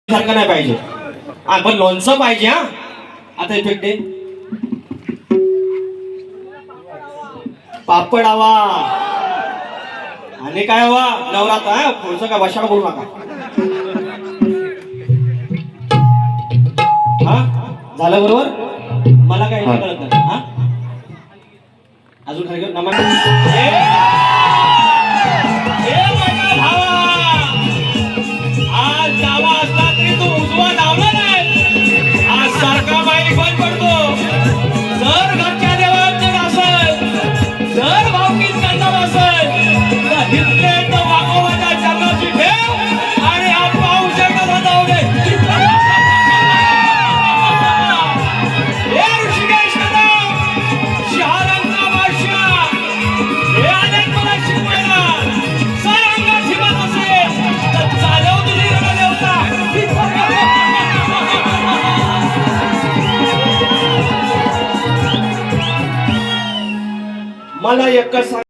सारखं नाही पाहिजे. पण लोणचं पाहिजे. हा आता इफेक्ट दे. पापड हवा आणि काय हवा नवरात्र. हा पुढचं काय वशाला बोलू नका. हा झालं बरोबर. मला काय कळत नाही. हा अजून काय नमस्कार. आज डावा असला तरी तू उजवा डावला नाही. आज सारखा माईक बंद पडतो. जर घरच्या देवात जर असेल, जर भावकीत करता असेल तर हितले तर वाकोबाच्या चरणाची ठेव आणि हा पाऊस जाऊ दे. हे ऋषिकेश कदम शहरांचा बादशाह हे आलेत मला शिकवायला. जर अंगात हिमत असेल तर चालव तुझी रणदेवता. मला एकच